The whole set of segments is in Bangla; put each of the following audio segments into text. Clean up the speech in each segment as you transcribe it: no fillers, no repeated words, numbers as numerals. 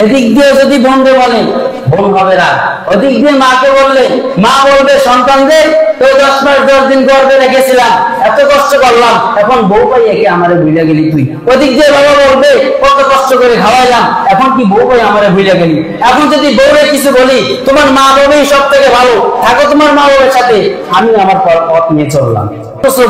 এদিক দিয়ে যদি বোনকে বলে বোন হবে না, ওদিক দিয়ে মাকে বললে মা বলবে সন্তানদের তো 10 মাস 10 দিন গর্ভে রেখেছিলাম, এত কষ্ট করলাম, এখন বউ পাই একে আমারে ভুলে গেলি তুই। ওদিক দিয়ে বাবা বলবে কত কষ্ট করে খাওয়াইলাম, এখন কি বউ পাই আমারে ভুলে গেলি। এখন যদি বউরে কিছু বলি তোমার মা বাবাই সব থেকে ভালো, থাকো তোমার মা বাবার সাথে, আমি আমার পথ নিয়ে চললাম।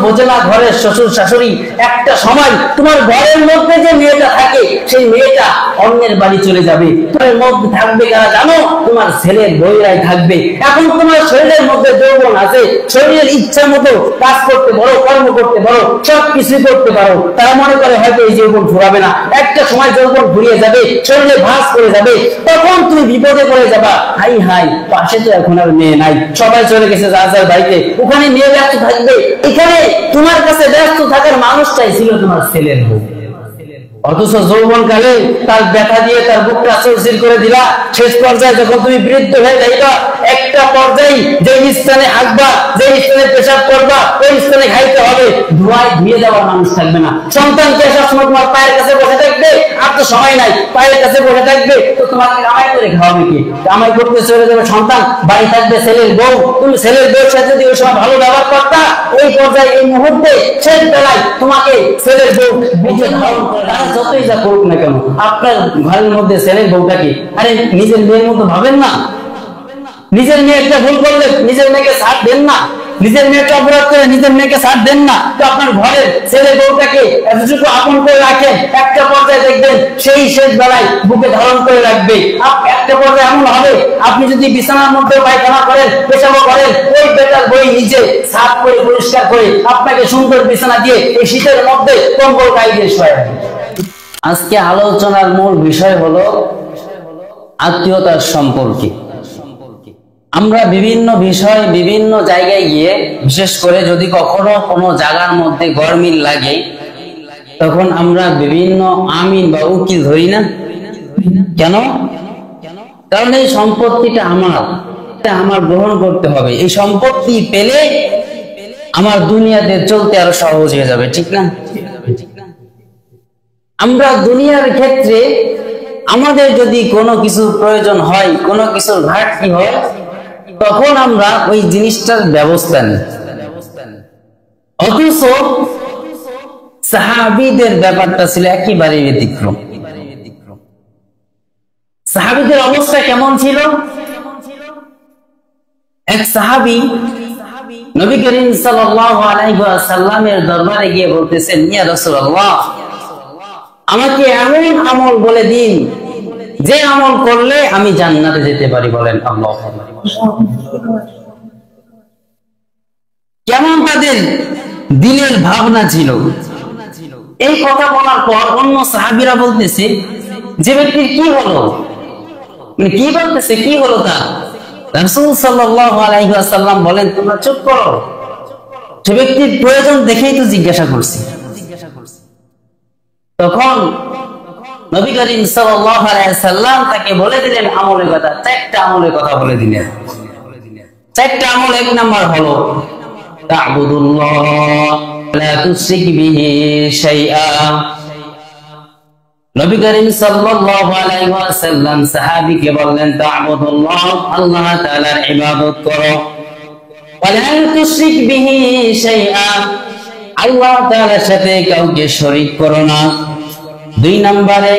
বোঝে না ঘরের শ্বশুর শাশুড়ি, একটা সময় তোমার ঘরের মধ্যে যে মেয়েটা থাকে সেই মেয়েটা অন্যের বাড়ি চলে যাবে, তোমার মধ্যে থাকবে কারা জানো, তোমার ছেলের বউরাই থাকবে। এখন তোমার শরীরের মধ্যে যৌবন আছে, শরীরের ইচ্ছা মতো কাজ করতে পারো, কর্ম করতে পারো, সবকিছু করতে পারো, তারা মনে করে হয়তো এই যৌবন ফুরাবে না, একটা সময় যৌবন ফুরিয়ে যাবে, শরীরে ভাঁজ করে যাবে, তখন তুমি বিপদে পড়ে যাবা। হাই হাই, পাশে তো এখন আর মেয়ে নাই, সবাই চলে গেছে যার যার বাড়িতে, ওখানে মেয়ে ব্যস্ত থাকবে, এখানে তোমার কাছে ব্যস্ত থাকার মানুষটাই ছিল তোমার ছেলের বউ। অথচ যৌবন কালে তার ব্যথা দিয়ে তার বুকটা চৌচির করে দিলা, শেষ পর্যায়ে যখন তুমি বৃদ্ধ হয়ে যাইবা, একটা পর্যায়ে যে স্থানে হাঁকবা, যে স্থানে পেশাব করবা, ওই স্থানে খাইতে হবে, ধোয়ায় ধুয়ে যাওয়ার মানুষ থাকবে না। সন্তানকে সবসময় তোমার পায়ের কাছে বসে থাকবে, আর তো সময় নাই, পায়ের কাছে বসে থাকবে, তো তোমাকে কামাই করে খাওয়াবে কি? কামাই করতে চলে যাবে সন্তান, বাড়ি থাকবে ছেলের বউ, তুমি ছেলের বউর সাথে যদি ওই সময় ভালো ব্যবহার করতা, এই পর্যায়ে এই মুহূর্তে শেষ বেলায় তোমাকে ছেলের বউ বুঝে ধারণ করে যতই যা করুক না কেন, আপনার ঘরের মধ্যে ছেলের বউটাকে আরে নিজের মেয়ের মতো ভাবেন না। নিজের মেয়ে একটা ভুল করলে নিজের মেয়েকে ছাড় দেন না, নিজের মেয়েকে অপরাধ করে নিজের মেয়েকে ছাড় দেন না, তো আপনার ঘরের ছেলে বউটাকে এতটুকু আপন করে রাখেন, একটা পর্যায়ে দেখবেন সেই শেষ বেলায় বুকে ধারণ করে রাখবে। একটা পর্যায়ে এমন হবে, আপনি যদি বিছানার মধ্যে পায়খানা করেন, পেশাবো করেন, ওই বেটার বই নিজে সাফ করে পরিষ্কার করে আপনাকে সুন্দর বিছানা দিয়ে এই শীতের মধ্যে কম্বল গায়ে দিয়ে শোয়ায়। আজকে আলোচনার মূল বিষয় হলো আত্মীয়তার সম্পর্কে। আমরা বিভিন্ন বিষয় বিভিন্ন জায়গায় গিয়ে, বিশেষ করে যদি কখনো কোনো জায়গার মধ্যে গরমিল লাগে, তখন আমরা বিভিন্ন আমিন বা উকিল ধরি না কেন? কারণ এই সম্পত্তিটা আমার গ্রহণ করতে হবে, এই সম্পত্তি পেলে আমার দুনিয়াতে চলতে আরো সহজ হয়ে যাবে, ঠিক না? আমরা দুনিয়ার ক্ষেত্রে আমাদের যদি কোনো কিছু প্রয়োজন হয়, কোনো কিছুর ঘাটতি হয়, তখন আমরা ওই জিনিসটার ব্যবস্থা নিই। অথচ সাহাবীদের ব্যাপারটা ছিল একেবারে ব্যতিক্রম। সাহাবীদের অবস্থা কেমন ছিল? এক সাহাবী নবী করিম সাল্লাল্লাহু আলাইহি ওয়াসাল্লামের দরবারে গিয়ে বলতেছেন, ইয়া রাসূলুল্লাহ, আমাকে এমন আমল বলে দিন যে আমল করলে আমি জান্নাতে যেতে পারি। বলেন আল্লাহু আকবার। কেমন তাদের দিলের ভাবনা ছিল। এই কথা বলার পর অন্য সাহাবীরা বলতেছে, যে ব্যক্তির কি হলো, মানে কি বলতেছে, কি হলো তা? রাসূল সাল্লাল্লাহু আলাইহি ওয়াসাল্লাম বলেন, তোমরা চুপ করো, সে ব্যক্তির প্রয়োজন দেখেই তো জিজ্ঞাসা করছি। তখন নবী করিম সাল্লাল্লাহু আলাইহি ওয়াসাল্লাম তাকে বলে দিলেন আমলের কথা, চারটা আমলের কথা বলে দিলেন। চারটা আমল, এক নাম্বার হলো তা'বুদুল্লাহ লা তুশরিক বিহি শাইআ। নবী করিম সাল্লাল্লাহু আলাইহি ওয়াসাল্লাম সাহাবীকে বললেন, তা'বুদুল্লাহ, আল্লাহ তাআলার ইবাদত করো, ওয়া লা তুশরিক বিহি শাইআ, আল্লাহ তাআলার সাথে কাউকে শরীক করো না। দুই নম্বরে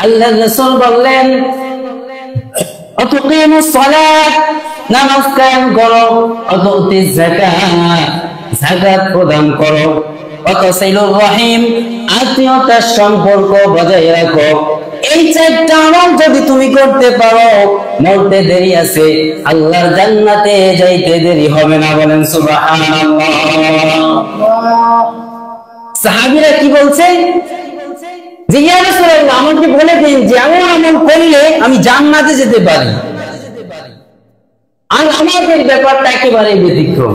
আল্লাহর রাসূল বললেন, আতুকিমুস সালাত, নামাজ কায়েম করো, আতুতিজ যাকাত, যাকাত প্রদান করো, ওয়াতাসিলুর রহিম, আত্মীয়তার সম্পর্ক বজায় রাখো। এই চারটা আমল যদি তুমি করতে পারো, মরতে দেরি আছে, আল্লাহর জান্নাতে যাইতে দেরি হবে না। বলেন সুবহানাল্লাহ। সাহাবীরা কি বলছে? যে ইয়া রাসূলুল্লাহ, আমাকে বলে দিন যে এমন আমল করলে আমি জান্নাতে যেতে পারি। আর আমাদের ব্যাপারটা একেবারে ব্যতিক্রম।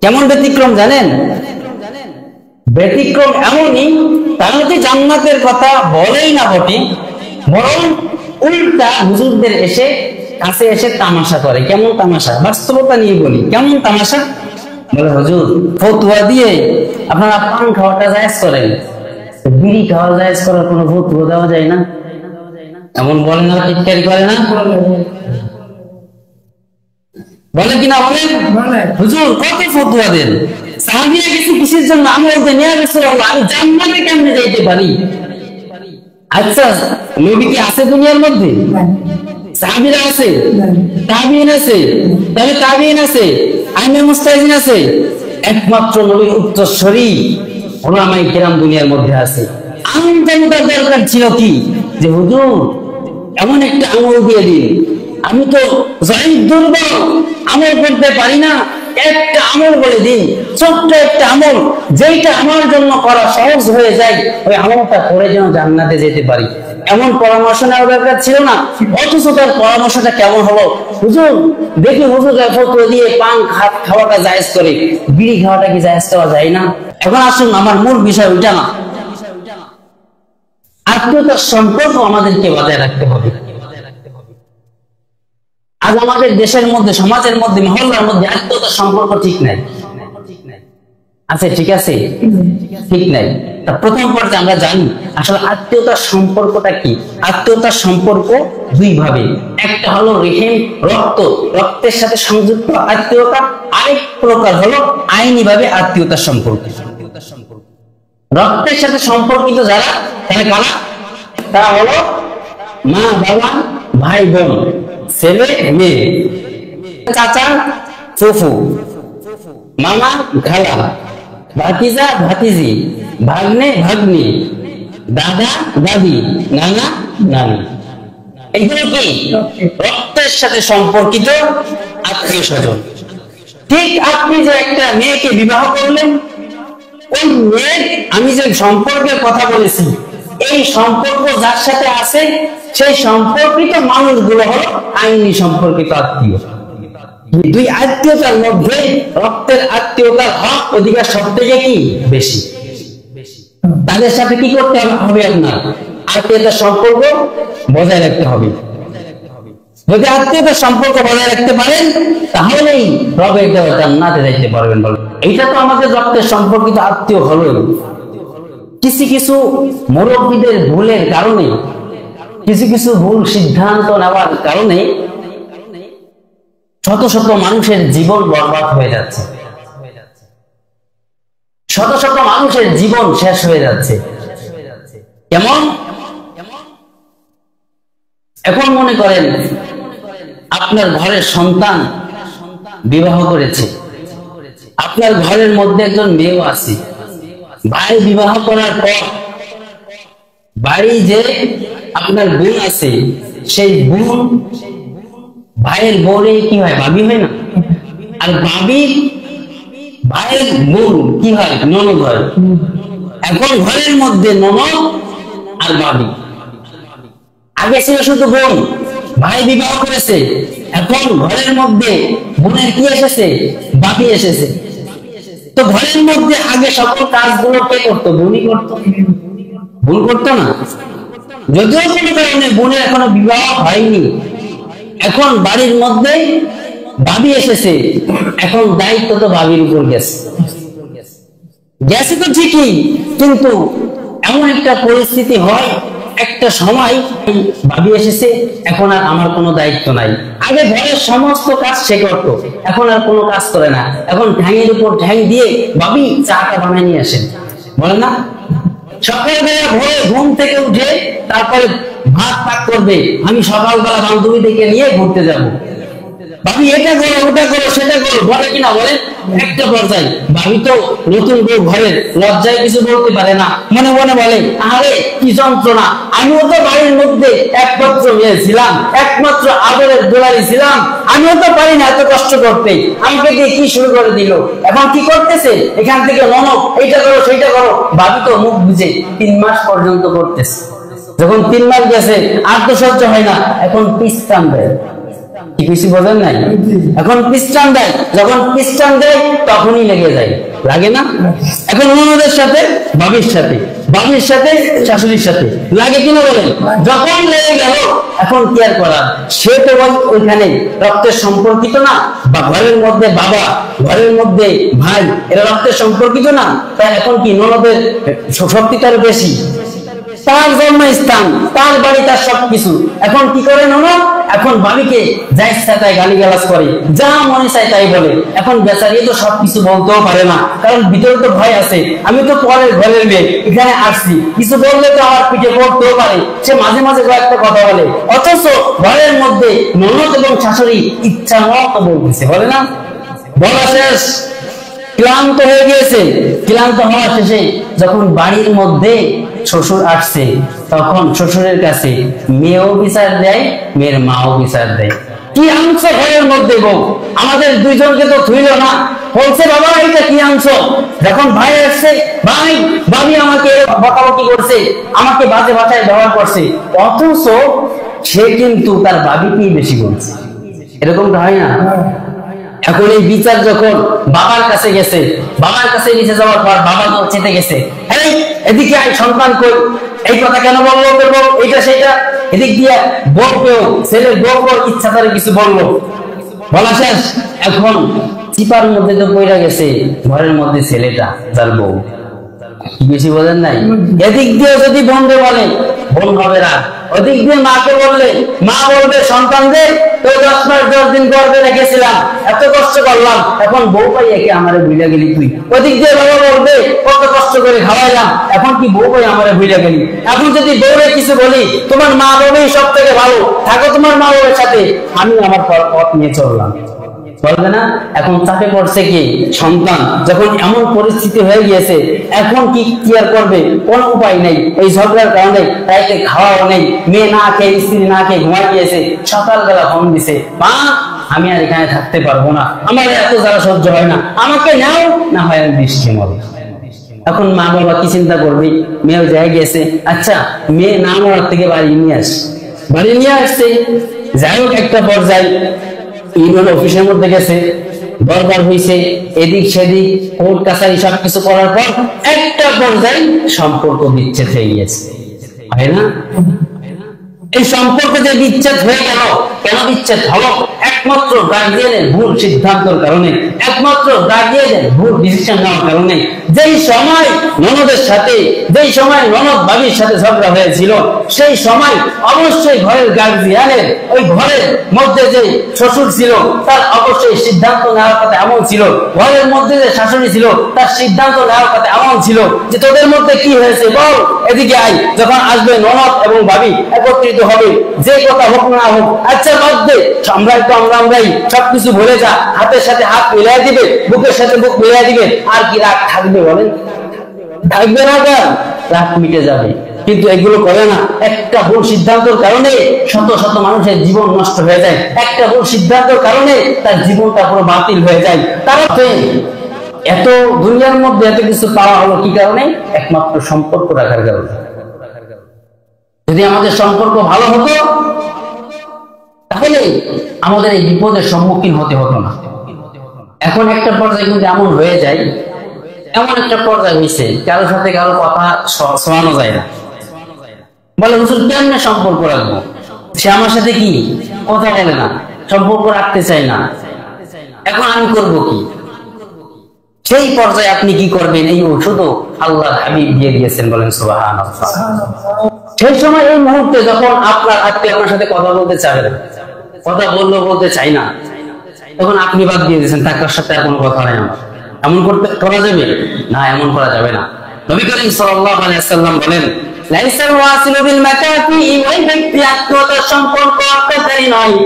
কেমন ব্যতিক্রম জানেন? ব্যতিক্রম এমনই, তারা যে জান্নাতের কথা বলেই না বটে, বরং উল্টা হুজুরদের কাছে এসে তামাশা করে। কেমন তামাশা? বাস্তবতা নিয়ে বলি, কেমন তামাশা? বলে, হুজুর ফতোয়া দিয়ে আপনারা পান খাওয়াটা জায়েজ করেন, বিড়ি খাওয়া জায়েজ করার কোনো ফতোয়া দেওয়া যায় না? এমন বলে না, টিটকারি করে না, বলে কিনা বলেন? হুজুর কত ফতোয়া দেন, সাহাবীরা কিছু কিসের জন্য আমল দেন, ইয়া রাসূলুল্লাহ আমি জান্নাতে কেমনে যাইতে পারি? আচ্ছা নবী কি আছে দুনিয়ার মধ্যে? সাহাবীরা আছে, তাবিঈন আছে, তাহলে তাবিঈন আছে, আইমে মুস্তাহিদিন আছে, একমাত্র নবীর উত্তরসূরি উলামায়ে কিরাম দুনিয়ার মধ্যে আছে। আমদানিটার দরকার ছিল কি যে হুজুর এমন একটা আমল দিয়ে দিন, আমি তো জয়ীফ দুর্বল, আমল করতে পারি না, একটা আমল বলে দিন, ছোট্ট একটা আমল যেটা আমার জন্য করা সহজ হয়ে যায়, ওই আমলটা করে যেন জান্নাতে যেতে পারি। এমন পরামর্শ নেওয়ার দরকার ছিল না? অথচ তার পরামর্শটা কেমন হলো, হুজুর দেখি হুজুর ফতোয়া দিয়ে পান খাওয়াটা জায়েজ করে, বিড়ি খাওয়াটা কি জায়েজ করা যায় না? এখন আসুন, আমার মূল বিষয় ওইটা না, আত্মীয়তার সম্পর্ক আমাদেরকে বজায় রাখতে হবে। আজ আমাদের দেশের মধ্যে, সমাজের মধ্যে, মহল্লার মধ্যে আত্মীয়তার সম্পর্ক ঠিক নাই। আছে ঠিক আছে, ঠিক নাই। প্রথম পর্যায়ে আমরা জানি আসলে আত্মীয়তার সম্পর্কটা কি। আত্মীয়তার সম্পর্ক দুই ভাবে, একটা হলো রেহিম রক্তের সাথে সংযুক্ত আত্মীয়তা, আরেক প্রকার হলো আইনি ভাবে আত্মীয়তার সম্পর্ক। রক্তের সাথে সম্পর্কিত যারা, তারা কারা? তারা হলো মা বাবা, ভাই বোন, ছেলে মেয়ে, চাচা ফুফু, মামা খালা, ভাতিজা ভাতিজি, ভাগ্নে ভাগ্নি, দাদা দাদি, নানা নানি। এগুলো কি রক্তের সাথে সম্পর্কিত আত্মীয় স্বজন। ঠিক আপনি যে একটা মেয়েকে বিবাহ করলেন, ওই মেয়ে, আমি যে সম্পর্কের কথা বলেছি, এই সম্পর্ক যার সাথে আছে সেই সম্পর্কিত মানুষগুলো হলো আইনি সম্পর্কিত আত্মীয়। দুই আত্মীয়তার মধ্যে রক্তের আত্মীয়তার হক অধিকার সব থেকে কি বেশি। তাদের সাথে কি করতে হবে? আপনার আত্মীয়তার সম্পর্ক বজায় রাখতে হবে। যদি আত্মীয়তার সম্পর্ক বজায় রাখতে পারেন, তাহলেই রবের দেওয়া জান্নাতে যাইতে পারবেন। এইটা তো আমাদের রক্তের সম্পর্কিত আত্মীয় হলো। কিছু কিছু মুরব্বীদের ভুলের কারণে, কিছু কিছু ভুল সিদ্ধান্ত নেওয়ার কারণে শত শত মানুষের জীবন বরবাদ হয়ে যাচ্ছে, শত শত মানুষের জীবন শেষ হয়ে যাচ্ছে। কেমন? এখন মনে করেন আপনার ঘরের সন্তান বিবাহ করেছে, আপনার ঘরের মধ্যে একজন মেয়েও আছে, ভাই বিবাহ করার পর বাড়ি যে আপনার বোন আছে, সেই বোন ভাইয়ের বোনে কি হয়? ভাবি হয় না? আর ভাবির ভাইয়ের বোন কি হয়? ননদ হয়। এখন ঘরের মধ্যে ননদ আর ভাবি। আগে ছিল শুধু বোন, ভাই বিবাহ করেছে, এখন ঘরের মধ্যে বোনের কি এসেছে? ভাবি এসেছে। তো ঘরের মধ্যে আগে সকল কাজগুলো কে করতো? বোনই করতো। বোন করতো না? যদিও কোনো কারণে বোনের এখনো বিবাহ হয়নি, এখন বাড়ির মধ্যে ভাবি এসেছে, এখন দায়িত্ব তো ভাবির উপর গেছে। গেছে তো ঠিকই, কিন্তু এমন একটা পরিস্থিতি হয়, একটা সময় ভাবি এসেছে, এখন আর আমার কোনো দায়িত্ব নাই। আগে ঘরের সমস্ত কাজ সে করত, এখন আর কোনো কাজ করে না। এখন ঠ্যাঙের উপর ঠ্যাং দিয়ে ভাবি চাটা বানিয়ে নিয়ে আসেন, বলে না? সকালবেলা ভোরে ঘুম থেকে উঠে তারপরে ভাত পাক করবে, আমি সকালবেলা বান্ধবীদেরকে নিয়ে ঘুরতে যাব। ভাবি এটা করো, ওটা করো, সেটা করো, বলে কিনা বলে? একটা পর্যায়ে ভাবি তো নতুন বউ, ঘরের লজ্জায় কিছু বলতে পারে না, মনে মনে বলে আরে কি যন্ত্রণা, আমিও তো বাড়ির মধ্যে একমাত্র মেয়ে ছিলাম, একমাত্র আদরের দোলারি ছিলাম, আমিও তো পারি না এত কষ্ট করতে, আমাকে দিয়ে কি শুরু করে দিল। এখন কি করতেছে? এখান থেকে ননদ এইটা করো সেইটা করো। ভাবি তো মুখ বুঝে 3 মাস পর্যন্ত করতেছে। যখন 3 মাস গেছে আর তো সহ্য হয় না, এখন পিস্তান দেয়। কি কিছু বোঝেন নাই? এখন পিস্টান দেয়, যখন পিস্টান দেয় তখনই লেগে যায়, লাগে না? এখন ননদের সাথে, ভাবির সাথে, ভাবির সাথে, শাশুড়ির সাথে লাগে কিনা বলেন? যখন লেগে গেল, এখন কি আর করার? সে তো ওইখানে রক্তের সম্পর্কিত না, বা ঘরের মধ্যে বাবা, ঘরের মধ্যে ভাই, এরা রক্তের সম্পর্কিত না, তাই এখন কি ননদের শক্তি তার বেশি। তার জন্মস্থান, তার বাড়ি, তার সবকিছু। এখন কি করে ননদ? এখন ভাবিকে যা ইচ্ছা তাই গালিগালাজ করে, যা মনে চায় তাই বলে। এখন বেচারি তো সবকিছু বলতেও পারে না, কারণ ভিতরে তো ভয় আছে। আমি তো পরের ঘরের মেয়ে, এখানে আসছি, কিছু বললে তো আমার পিঠে পড়তেও পারে। সে মাঝে মাঝে কয়েকটা কথা বলে, অথচ ঘরের মধ্যে ননদ এবং শাশুড়ি ইচ্ছা মতো বলতেছে, বলে না? বলা শেষ, ক্লান্ত হয়ে গিয়েছে। ক্লান্ত হওয়া শেষে যখন বাড়ির মধ্যে শ্বশুর আসছে, তখন শ্বশুরের কাছে মেয়েও বিচার দেয়, মেয়ের মাও বিচার দেয়। কি আনছো ঘরের মধ্যে বউ? আমাদের দুইজনকে তো থুইল না। বলছে বাবা এটা কি আনছো? যখন ভাই আসছে, ভাই ভাবি আমাকে বকাবকি করছে, আমাকে বাজে ভাষায় ব্যবহার করছে, অথচ সে কিন্তু তার ভাবিকেই বেশি বলছে। এরকমটা হয় না? এখন এই বিচার যখন বাবার কাছে গেছে, বাবার কাছে নিচে যাওয়ার পর বাবা তো চেতে গেছে, এই এদিকে আই, সন্তান কই, এই কথা কেন বললো, করবো এইটা সেটা। এদিক দিয়ে বউকেও, ছেলের বউকেও ইচ্ছা করে কিছু বললো। বলা শেষ, এখন চিপার মধ্যে তো পড়ে গেছে ঘরের মধ্যে ছেলেটা, যার বউ। বেশি বলেন নাই? এদিক দিয়ে যদি বোনকে বলে বোন হবে না, ওদিক দিয়ে মাকে বললে মা বলবে সন্তানদের তো 10 মাস 10 দিন গর্ভে রেখেছিলাম, এত কষ্ট করলাম, এখন বউ পাই একে আমারে ভুলে গেলি তুই। ওদিক দিয়ে বাবা বলবে কত কষ্ট করে খাওয়াইলাম, এখন কি বউ পাই আমারে ভুলে গেলি। এখন যদি বউরে কিছু বলি, তোমার মা বাবাই সব থেকে ভালো, থাকো তোমার মা বাবার সাথে, আমি আমার পথ নিয়ে চললাম, বলবে না? এখন চাপে পড়ছে কি সন্তান। যখন এমন পরিস্থিতি হয়ে গিয়েছে, এখন কি আর করবে? কোনো উপায় নেই। এই ঝগড়ার কারণে রাইতে খাওয়াও নেই, মেয়ে না খেয়ে, স্ত্রী না খেয়ে ঘুমাই গিয়েছে। সকালবেলা ফোন দিছে, মা আমি আর এখানে থাকতে পারবো না, আমার এত জ্বালা সহ্য হয় না, আমাকে নাও, না হয় আমি বৃষ্টি মরব। এখন মা বাবা কি চিন্তা করবে? মেয়েও যাই গেছে, আচ্ছা মেয়ে না মরার থেকে বাড়ি নিয়ে আস, বাড়ি নিয়ে আসছে। যাই হোক একটা পর্যায়ে ইউনিয়ন অফিসের মধ্যে গেছে, দরবার হয়েছে, এদিক সেদিক কোর্ট কাছারি সবকিছু করার পর একটা পর্যায়ে সম্পর্ক বিচ্ছেদ হয়ে গিয়েছে, হয় না? এই সম্পর্ক যে বিচ্ছেদ হয়ে গেল, কেন বিচ্ছেদ হলো? একমাত্র গার্জিয়ানের ভুল সিদ্ধান্তের কারণে, একমাত্র গার্জিয়ানের ভুল ডিসিশন নেওয়ার কারণে। যেই সময় ননদের সাথে, যেই সময় ননদ ভাবির সাথে ঝগড়া হয়েছিল, সেই সময় অবশ্যই ঘরের গার্জিয়ানের, ওই ঘরের মধ্যে যে শ্বশুর ছিল তার অবশ্যই সিদ্ধান্ত নেওয়ার কথা এমন ছিল, ঘরের মধ্যে যে শাশুড়ি ছিল তার সিদ্ধান্ত নেওয়ার কথা এমন ছিল যে তোদের মধ্যে কি হয়েছে বল, এদিকে আই। যখন আসবে ননদ এবং ভাবি একত্রিত হবে, যে কথা হোক না হোক, আচ্ছা বাদ দে, আমরাই সবকিছু ভুলে যা, হাতের সাথে হাত মিলাই দিবে, বুকের সাথে বুক মিলাই দিবে, আর কি রাগ থাকবে বলেন? থাকবে না, রাগ মিটে যাবে। কিন্তু এগুলো করে না। একটা ভুল সিদ্ধান্তের কারণে শত শত মানুষের জীবন নষ্ট হয়ে যায়, একটা ভুল সিদ্ধান্তের কারণে তার জীবনটা পুরো বাতিল হয়ে যায়। তার এত দুনিয়ার মধ্যে এত কিছু পাওয়া হলো কি কারণে? একমাত্র সম্পর্ক রাখার কারণে। যদি আমাদের সম্পর্ক ভালো হতো তাহলে আমাদের এই বিপদের সম্মুখীন হতে হতো না। এখন একটা পর্যায়ে কিন্তু এমন হয়ে যায়, এমন একটা পর্যায়ে হয়েছে কারোর সাথে কারো কথা শোনানো যায় না। বলে হুজুর কেমনে সম্পর্ক রাখবো? সে আমার সাথে কি কথা বলে না, সম্পর্ক রাখতে চায় না, এখন আমি করব কি? সেই পর্যায়ে আপনি কি করবেন? এই ওষুধও আল্লাহর হাবিব দিয়ে দিয়েছেন, বলেন সুবহানাল্লাহ। সেই সময় এই মুহূর্তে যখন আপনার আত্মীয় আপনার সাথে কথা বলতে চায় না, কথা বলতে চাই না, তখন আপনি বাদ দিয়ে দিয়েছেন, তার সাথে আর কোনো কথা নাই আমার, এমন করা যাবে না? এমন করা যাবে না। নবী করিম সাল্লাল্লাহু আলাইহি ওয়াসাল্লাম বলেন, লাইসাল ওয়াসিলু বিল মাকাফি, ওই ব্যক্তি আত্মীয়তার সম্পর্ক রক্ষাকারী নয়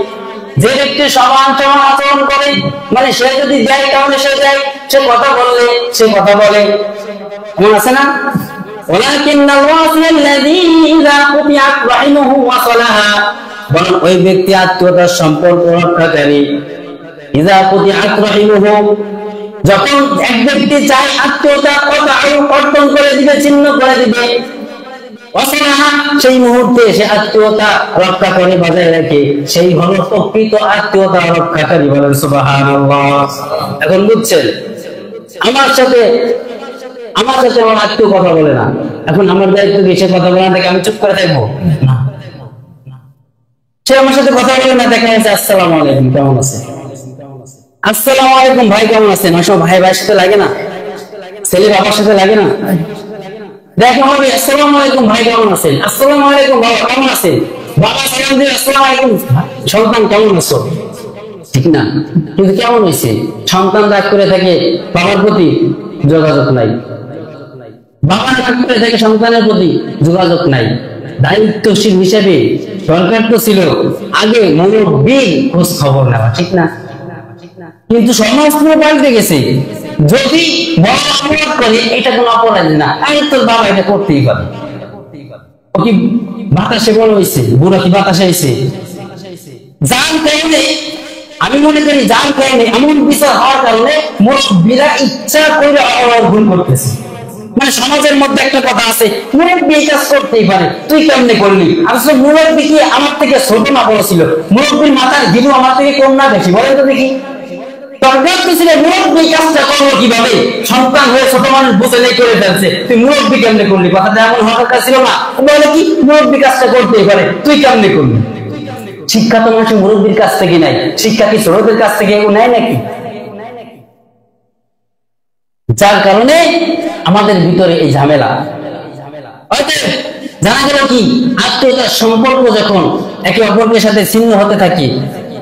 যে ব্যক্তি সমান সমান আচরণ করে, মানে সে যদি দেয় তাহলে সে দেয়, সে কথা বললে সে কথা বলে, এমন আছে না? ওয়ালাকিন্নাল ওয়াসিলাল্লাযী ইযা কুতিয়াত রাহিমুহু ওয়াসালাহা, বরং ওই ব্যক্তি আত্মীয়তার সম্পর্ক রক্ষাকারী। ইযা কুতিয়াত রাহিমুহু, যখন এক ব্যক্তি চায় আত্মীয়তা কর্তন করে দিবে, ছিন্ন করে দিবে, ওয়াসালাহা, সেই মুহূর্তে সে আত্মীয়তা রক্ষা করে বজায় রাখে, সেই হলো প্রকৃত আত্মীয়তা রক্ষাকারী, বলেন সুবহানাল্লাহ। এখন বুঝছেন, আমার সাথে আমার আত্মীয় কথা বলে না, এখন আমার দায়িত্ব কি সে কথা বলে না থেকে আমি চুপ করে থাকবো? সে আমার সাথে কথা বলে না, দেখা যাচ্ছে আসসালামু আলাইকুম, কেমন আছে? আসসালামু আলাইকুম ভাই, কেমন আছেন? আসো ভাই ভাইয়ের সাথে লাগে না, ছেলে বাবার সাথে লাগে না, দেখা হবে, আসসালামু আলাইকুম ভাই কেমন আছেন, আসসালামু আলাইকুম বাবা কেমন আছেন, বাবা সালাম দিয়ে আসসালামু আলাইকুম সন্তান কেমন আছো, ঠিক না? কিন্তু কেমন হয়েছে? সন্তান রাগ করে থাকে, বাবার প্রতি যোগাযোগ নাই, বাবা রাগ করে থাকে, সন্তানের প্রতি যোগাযোগ নাই। দায়িত্বশীল হিসেবে সরকার তো ছিল আগে মুরব্বির খোঁজ খবর নেওয়া, ঠিক না? কিন্তু সমাজ পুরো পাল্টে গেছে। যদি বড় অপরাধ করে এটা কোনো অপরাধ না, আমি তোর বাবা এটা করতেই পারে। ও কি বাতাসে বড় হয়েছে, বুড়া কি বাতাসে হয়েছে? যার কারণে আমি মনে করি যার কারণে এমন বিচার হওয়ার কারণে মুরব্বিরা ইচ্ছা করে অপরাধ ভুল করতেছে। মানে সমাজের মধ্যে একটা কথা আছে, মুরব্বি এই কাজ করতেই পারে, তুই কেমনে করলি? আসলে মুরব্বি কি আমার থেকে ছোট না বড় ছিল? মুরব্বির মাথার গিলু আমার থেকে কম না বেশি? বলেন তো দেখি। সরকার তো ছিল মুরব্বি কাজটা করবো কিভাবে, সন্তান হয়ে ছোট মানুষ বুঝে নেই করে ফেলছে, তুই মুরব্বি কেমনে করলি? কথাটা এমন হওয়ার কাজ ছিল না। বলে কি মুরব্বি কাজটা করতেই পারে, তুই কেমনে করলি? শিক্ষা তো মানুষ মুরব্বির কাছ থেকে নাই, শিক্ষা কি ছোটদের কাছ থেকে নেয় নাকি? যার কারণে আমাদের ভিতরে এই ঝামেলা। জানা গেল কি আত্মীয়তার সম্পর্ক যখন একে অপরের সাথে ছিন্ন হতে থাকি,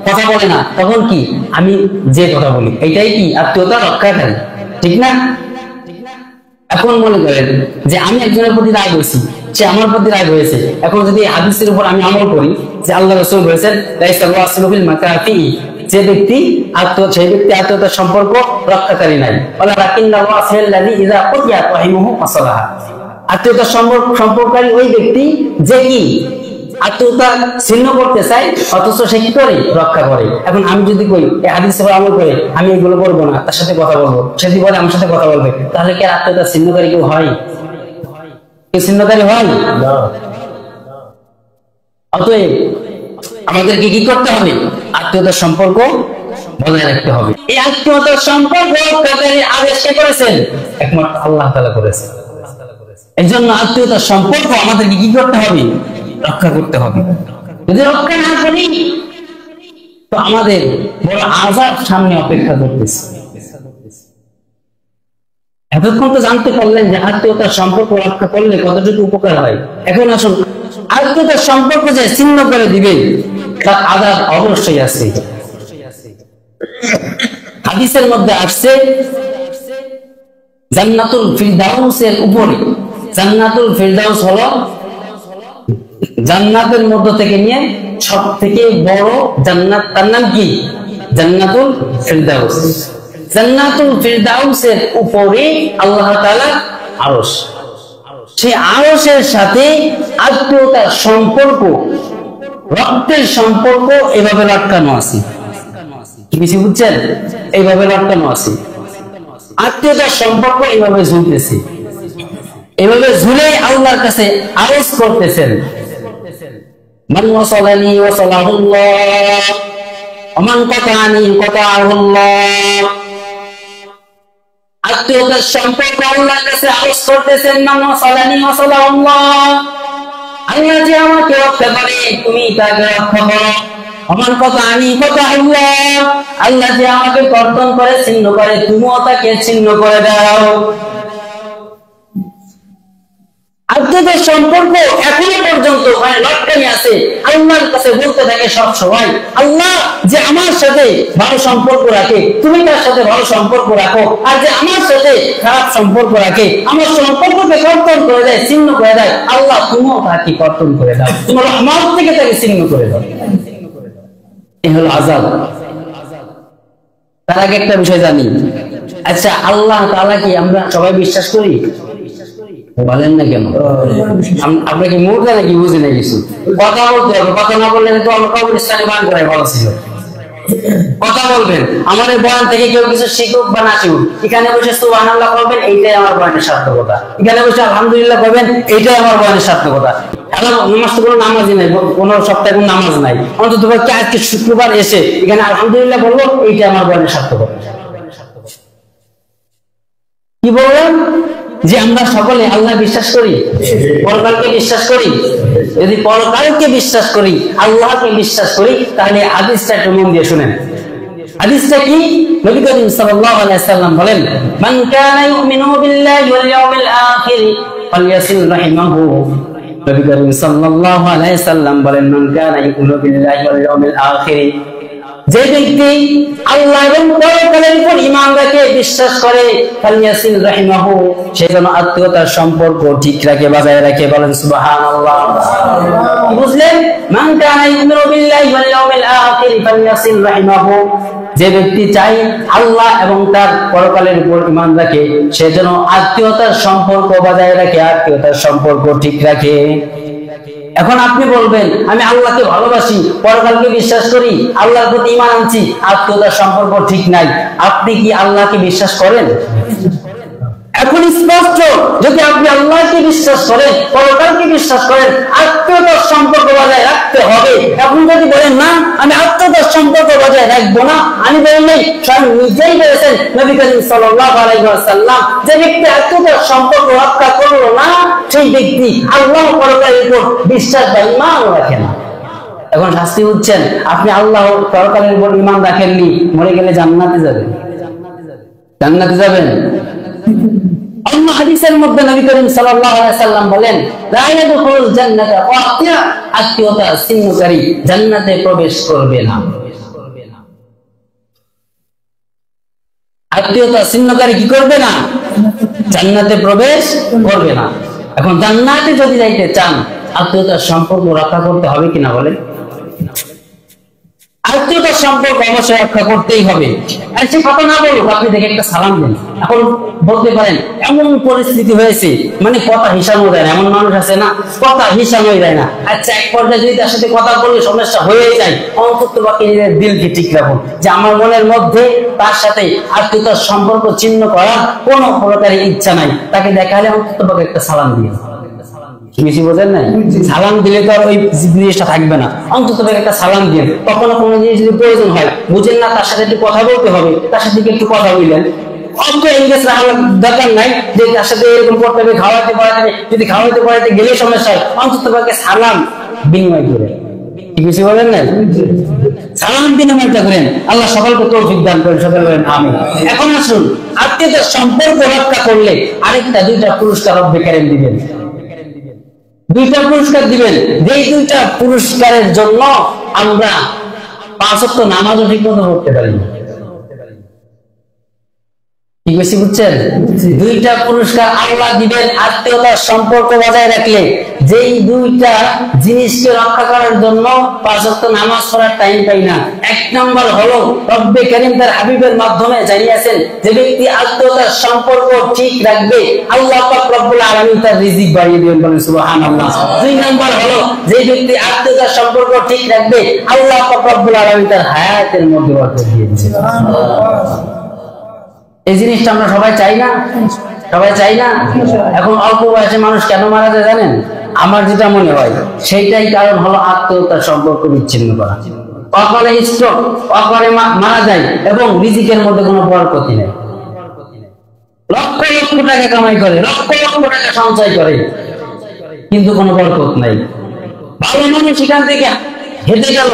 কথা বলে না, তখন কি আমি যে কথা বলি এটাই কি আত্মীয়তা রক্ষাকারী, ঠিক না? এখন মনে করেন যে আমি একজনের প্রতি রাগ হয়েছি, সে আমার প্রতি রাগ হয়েছে। এখন যদি হাদিসের উপর আমি আমল করি যে আল্লাহ রাসূল বলেছেন যে ব্যক্তি সেই ব্যক্তি আত্মীয়তার সম্পর্ক রক্ষাকারী নাই। আত্মীয়তার সম্পর্ককারী ওই ব্যক্তি যে কি আত্মীয়তা ছিন্ন করতে চায়, অথচ সে কি করে রক্ষা করে। এখন আমি যদি কই এই হাদিসের উপর আমল করে আমি এগুলো করবো না, তার সাথে কথা বলবো, সে যদি বলে আমার সাথে কথা বলবে, তাহলে কি আত্মীয়তা ছিন্নকারী কেউ হয়? কেউ ছিন্নকারী হয় না। অতএব আমাদেরকে কি করতে হবে? আত্মীয়তার সম্পর্ক বজায় রাখতে হবে। এই আত্মীয়তার সম্পর্ক রক্ষাকারী আদেশ কে করেছেন? একমাত্র আল্লাহ তাআলা করেছেন। এই জন্য আত্মীয়তার সম্পর্ক আমাদেরকে কি করতে হবে? রক্ষা করতে হবে। যদি রক্ষা না করি তো আমাদের বড় আযাব সামনে অপেক্ষা করতেছে। এতক্ষণ তো জানতে পারলেন যে আত্মীয়তার সম্পর্ক রক্ষা করলে কতটুকু উপকার হয়। এখন আসুন আত্মীয়তার সম্পর্ক যে ছিন্ন করে দিবে তার আযাব অবশ্যই আছে। হাদিসের মধ্যে আসছে জান্নাতুল ফিরদাউসের উপরে, জান্নাতুল ফিরদাউস হলো জান্নাতের মধ্য থেকে নিয়ে সব থেকে বড় জান্নাত, তার নাম কি? জান্নাতুল ফিরদাউস। জান্নাতুল ফিরদাউসের উপরে আল্লাহ তাআলা আরশ, সেই আরশের সাথে আত্মীয়তার সম্পর্ক, রক্তের সম্পর্ক এভাবে লটকানো আছে। কিছু বুঝছেন? এইভাবে লটকানো আছে, আত্মীয়তার সম্পর্ক এইভাবে ঝুলতেছে, এভাবে ঝুলে আল্লাহর কাছে আরজ করতেছেন, মান ওয়াসালানি ওয়াসালাহুল্লাহ ওয়া মান কাতানি কাতাহুল্লাহ। আত্মীয়তার সম্পর্ক আল্লাহর কাছে আরজ করতেছেন, মান ওয়াসালানি ওয়াসালাহুল্লাহ, আল্লাহ যে আমাকে রক্ষা করে তুমি তাকে রক্ষা করো। ওমান কাতানি কাতাহুল্লাহ, আল্লাহ যে আমাকে কর্তন করে ছিন্ন করে তুমিও তাকে ছিন্ন করে দাও। আত্মীয়তার সম্পর্ক এখনো পর্যন্ত লটকানি আছে, আল্লাহর কাছে বলতে থাকে সব সময়, আল্লাহ যে আমার সাথে ভালো সম্পর্ক রাখে তুমি তার সাথে ভালো সম্পর্ক রাখো, আর যে আমার সাথে খারাপ সম্পর্ক রাখে আমার সম্পর্ককে কর্তন করে দেয়, ছিন্ন করে দেয়, আল্লাহ তুমিও তাকে কর্তন করে দাও, তোমার রহমত থেকে তাকে ছিন্ন করে দাও। এই হলো আযাব। তার আগে একটা বিষয় জানি, আচ্ছা আল্লাহ তাআলা কি আমরা সবাই বিশ্বাস করি? বলেন না কেন? আমরা কি মুর্দা নাকি? বুঝি না কিছু। কথা বলতে হবে, কথা না বললে তো আমরা কবরস্থানে বান করে ভালো ছিল। কথা বলবেন, আমাদের বয়ান থেকে কেউ কিছু শিখুক বা না শিখুক, এখানে বসে সুবহানাল্লাহ করবেন, এইটাই আমার বয়ানের সার্থকতা। এখানে বসে আলহামদুলিল্লাহ করবেন, এইটাই আমার বয়ানের সার্থকতা। এখন নামাজ তো কোনো নামাজই নাই, কোনো সপ্তাহে কোনো নামাজ নাই, অন্তত আজকে শুক্রবার এসে এখানে আলহামদুলিল্লাহ বলবো, এইটাই আমার বয়ানের সার্থকতা। কি বললাম? যে আমরা সকলে আল্লাহ বিশ্বাস করি, পরকালকে বিশ্বাস করি। যদি পরকালকে বিশ্বাস করি, আল্লাহকে বিশ্বাস করি, তাহলে হাদিসটা একটু মন দিয়ে শুনেন। হাদিসটা কি? নবী করিম সাল্লাল্লাহু আলাইহি ওয়াসাল্লাম বলেন, মান কানা ইউমিনু বিল্লাহি ওয়াল ইয়াউমিল আখির ফালইয়াসিল রাহিমাহু। নবী করিম সাল্লাল্লাহু আলাইহি সাল্লাম বলেন, মান কানা ইউমিনু বিল্লাহি ওয়াল ইয়াউমিল আখির, যে ব্যক্তি আল্লাহ এবং পরকালের উপর ঈমান রাখে, বিশ্বাস করে, ফালইয়াসিল রাহিমাহু, সে যেন আত্মীয়তার সম্পর্ক ঠিক রাখে, বজায় রাখে। বলেন সুবহানাল্লাহ। বুঝলেন? মান কানা ইউমিনু বিল্লাহি ওয়াল ইয়াউমিল আখির ফালইয়াসিল রাহিমাহু, যে ব্যক্তি চায় আল্লাহ এবং তার পরকালের উপর ঈমান রাখে, সে যেন আত্মীয়তার সম্পর্ক বজায় রাখে, আত্মীয়তার সম্পর্ক ঠিক রাখে। এখন আপনি বলবেন, আমি আল্লাহকে ভালোবাসি, পরকালকে বিশ্বাস করি, আল্লাহর প্রতি ঈমান আনছি, আত্মীয়তার সম্পর্ক ঠিক নাই। আপনি কি আল্লাহকে বিশ্বাস করেন? এখন স্পষ্ট, যদি আপনি আল্লাহকে বিশ্বাস করেন, পরকালকে বিশ্বাস করেন, আত্মীয়তার সম্পর্ক বজায় রাখতে হবে। এখন যদি বলেন না, আমি আত্মীয়তার সম্পর্ক বজায় রাখবো না, আমি বলি নাই, স্বয়ং নিজেই বলেছেন নবী করিম সাল্লাল্লাহু আলাইহি ওয়াসাল্লাম, যে ব্যক্তি আত্মীয়তার সম্পর্ক রক্ষা করলো না, সেই ব্যক্তি আল্লাহ পরকালের উপর বিশ্বাস বা ঈমান রাখে না। এখন শাস্তি হচ্ছেন, আপনি আল্লাহ পরকালের উপর ঈমান রাখেননি, মরে গেলে জান্নাতে যাবেন। জান্নাতে যাবেন। অন্য হাদিসের মধ্যে নবী করিম সাল্লাল্লাহু আলাইহি সাল্লাম বলেন, লা ইয়াদখুলুল জান্নাতা কাতিয়া, আত্মীয়তা ছিন্নকারী জান্নাতে প্রবেশ করবে না। আত্মীয়তা ছিন্নকারী কি করবে না? জান্নাতে প্রবেশ করবে না। এখন জান্নাতে যদি যাইতে চান, আত্মীয়তার সম্পর্ক রক্ষা করতে হবে কিনা বলে? আত্মীয়তার সম্পর্ক অবশ্যই রক্ষা করতেই হবে। আর সে কথা না বলুক, আপনি দেখে একটা সালাম দেন। এখন বলতে পারেন, এমন পরিস্থিতি হয়েছে, মানে কথা হিসাবও দেয় না, এমন মানুষ আছে না, কথা হিসাবই দেয় না। আচ্ছা, এক পর্যায়ে যদি তার সাথে কথা বললে সমস্যা হয়ে যায়, অন্তত বাকি নিজের দিলকে ঠিক রাখুন, যে আমার মনের মধ্যে তার সাথে আত্মীয়তার সম্পর্ক ছিন্ন করার কোন প্রকারের ইচ্ছা নাই। তাকে দেখালে অন্তত বাকি একটা সালাম দিয়ে, বেশি বোঝেন নাই, সালাম দিলে তো আর ওই জিনিসটা থাকবে না, অন্তত একটা সালাম দিয়ে। কখনো কোনো জিনিস যদি প্রয়োজন হয়, বুঝেন না, তার সাথে একটু কথা বলতে হবে, তার সাথে একটু কথা বললেন। অন্ত এনগেজ রাখার দরকার নাই যে তার সাথে এরকম করতে হবে, খাওয়াতে পড়াতে, যদি খাওয়াতে পড়াতে গেলে সমস্যা হয়, অন্তত সালাম বিনিময় করে। বেশি বলেন না, সালাম বিনিময়টা করেন। আল্লাহ সকলকে তৌফিক দান করেন, সকলে বলেন আমিন। এখন আসুন, আত্মীয়তার সম্পর্ক রক্ষা করলে আরেকটা দুইটা পুরস্কার রব্বে কারীম দিবেন। দুইটা পুরস্কার দিবেন, যেই দুইটা পুরস্কারের জন্য আমরা 5 ওয়াক্ত নামাজও ঠিক মতো পড়তে পারি না। কি বেশি বুঝছেন? দুইটা পুরস্কার আল্লাহ দিবেন আত্মীয়তার সম্পর্ক বজায় রাখলে। যেই দুইটা জিনিসকে রক্ষা করার জন্য 5 ওয়াক্ত নামাজ পড়ার টাইম পাই না। এক নম্বর হলো, রব্বে কারীম তার হাবিবের মাধ্যমে জানিয়েছেন, যে ব্যক্তি আত্মীয়তার সম্পর্ক ঠিক রাখবে, আল্লাহ পাক রব্বুল আলামিন তার রিজিক বাড়িয়ে দিবেন। বলেন সুবহানাল্লাহ। 2 নম্বর হলো, যে ব্যক্তি আত্মীয়তার সম্পর্ক ঠিক রাখবে, আল্লাহ পাক রব্বুল আলামিন তার হায়াতের মধ্যে বরকত দিয়ে দিবেন। সুবহানাল্লাহ। এই জিনিসটা আমরা সবাই চাই না? সবাই চাই না? এখন অল্প বয়সে মানুষ কেন মারা যায় জানেন? আমার যেটা মনে হয় সেইটাই কারণ হলো আত্মীয়তার সম্পর্ক বিচ্ছিন্ন করা। অকালে স্ট্রোক, অকালে মারা যায় এবং রিজিকের মধ্যে কোনো বরকত নেই। লক্ষ লক্ষ টাকা কামাই করে, লক্ষ লক্ষ টাকা সঞ্চয় করে, কিন্তু কোনো বরকত নাই। ভালো মানুষ সেখান থেকে হেঁটে গেল,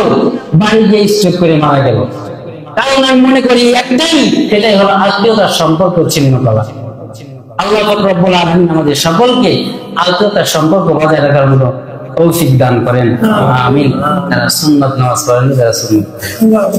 বাড়ি গিয়ে স্ট্রোক করে মারা গেল। কারণ আমি মনে করি একটাই, সেটাই হলো আত্মীয়তার সম্পর্ক ছিন্ন করা। আল্লাহ পাক রব্বুল আলামিন আমাদের সকলকে আত্মীয়তার সম্পর্ক বজায় রাখার মতো তৌফিক দান করেন। আমিন। যারা সুন্নাত নামাজ পড়েন, যারা সুন্নাত